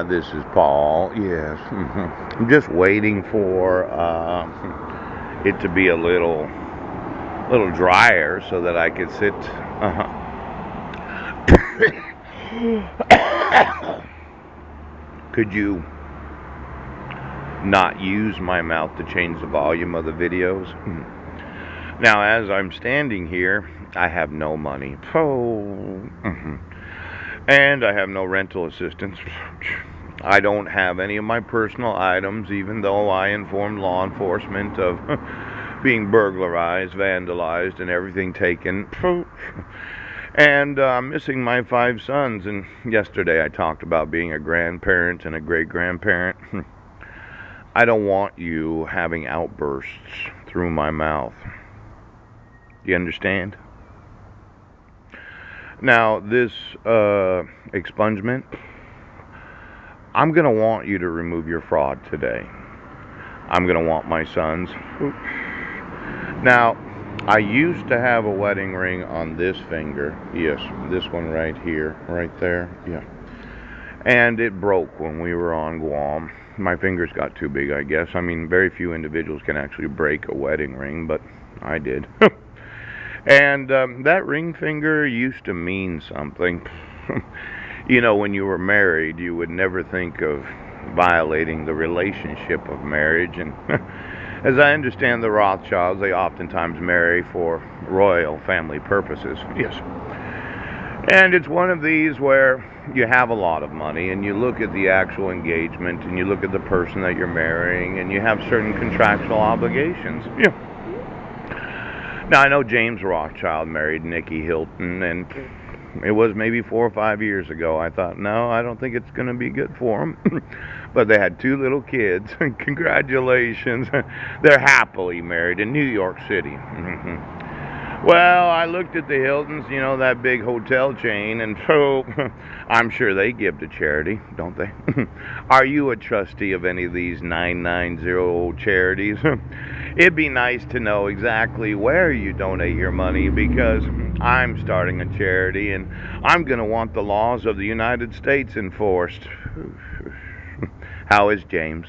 This is Paul. Yes. I'm just waiting for it to be a little drier so that I could sit. Could you not use my mouth to change the volume of the videos? Now, as I'm standing here, I have no money. Oh. And I have no rental assistance. I don't have any of my personal items, even though I informed law enforcement of being burglarized, vandalized, and everything taken. And I'm missing my 5 sons. And yesterday I talked about being a grandparent and a great grandparent. I don't want you having outbursts through my mouth. Do you understand? Now, this expungement, I'm going to want you to remove your fraud today. I'm going to want my sons. Now, I used to have a wedding ring on this finger. Yes, this one right here, right there. Yeah. And it broke when we were on Guam. My fingers got too big, I guess. I mean, very few individuals can actually break a wedding ring, but I did. And that ring finger used to mean something. You know, when you were married, you would never think of violating the relationship of marriage. And as I understand the Rothschilds, they oftentimes marry for royal family purposes. Yes. And it's one of these where you have a lot of money and you look at the actual engagement and you look at the person that you're marrying and you have certain contractual obligations. Yeah. Now, I know James Rothschild married Nikki Hilton, and it was maybe 4 or 5 years ago. I thought, no, I don't think it's going to be good for them. But they had 2 little kids. Congratulations. They're happily married in New York City. Well, I looked at the Hiltons, you know, that big hotel chain, and so I'm sure they give to charity, don't they? Are you a trustee of any of these 990 charities? It'd be nice to know exactly where you donate your money because I'm starting a charity and I'm going to want the laws of the United States enforced. How is James?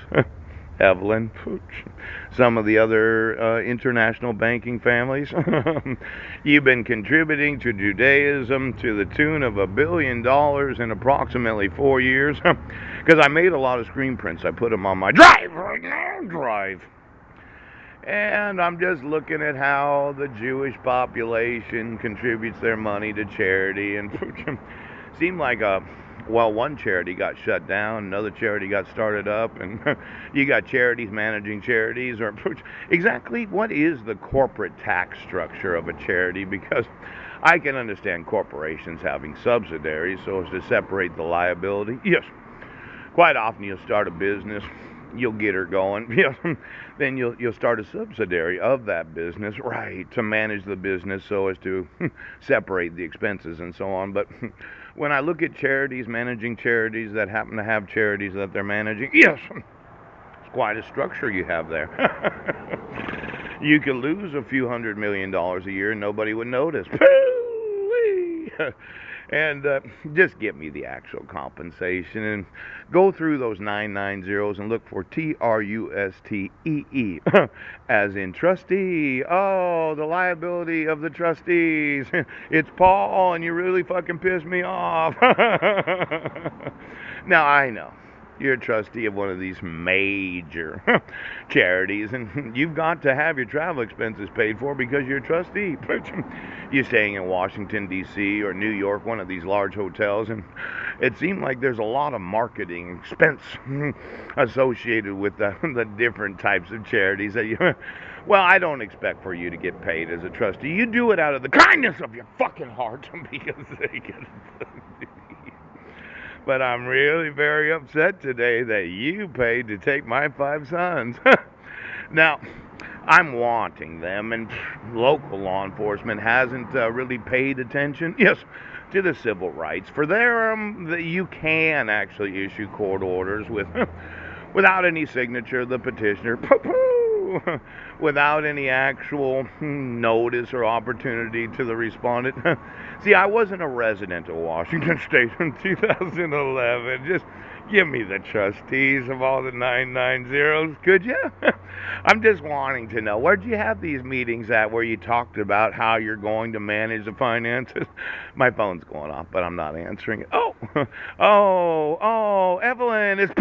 Evelyn, some of the other international banking families. You've been contributing to Judaism to the tune of $1 billion in approximately 4 years. Because I made a lot of screen prints. I put them on my drive right now. Drive. And I'm just looking at how the Jewish population contributes their money to charity, and seemed like one charity got shut down, another charity got started up, and you got charities managing charities. Or exactly what is the corporate tax structure of a charity? Because I can understand corporations having subsidiaries so as to separate the liability. Yes, quite often you'll start a business, you'll get her going. Then you'll start a subsidiary of that business, right, to manage the business so as to separate the expenses and so on. But when I look at charities managing charities that happen to have charities that they're managing, yes, it's quite a structure you have there. You could lose a few $100 million a year and nobody would notice. And just get me the actual compensation and go through those 990s and look for TRUSTEE as in trustee. Oh, the liability of the trustees. It's Paul, and you really fucking pissed me off. Now, I know you're a trustee of one of these major charities, and you've got to have your travel expenses paid for because you're a trustee. You're staying in Washington, D.C., or New York, one of these large hotels, and it seemed like there's a lot of marketing expense associated with the different types of charities that you. Well, I don't expect for you to get paid as a trustee. You do it out of the kindness of your fucking heart because they get it. But I'm really very upset today that you paid to take my 5 sons. Now, I'm wanting them, and local law enforcement hasn't really paid attention, yes, to the civil rights. For there, you can actually issue court orders without any signature of the petitioner. Without any actual notice or opportunity to the respondent. See, I wasn't a resident of Washington State in 2011. Just Give me the trustees of all the 990s, could you? I'm just wanting to know, where'd you have these meetings at where you talked about how you're going to manage the finances? My phone's going off, but I'm not answering it. Oh, oh, Evelyn, it's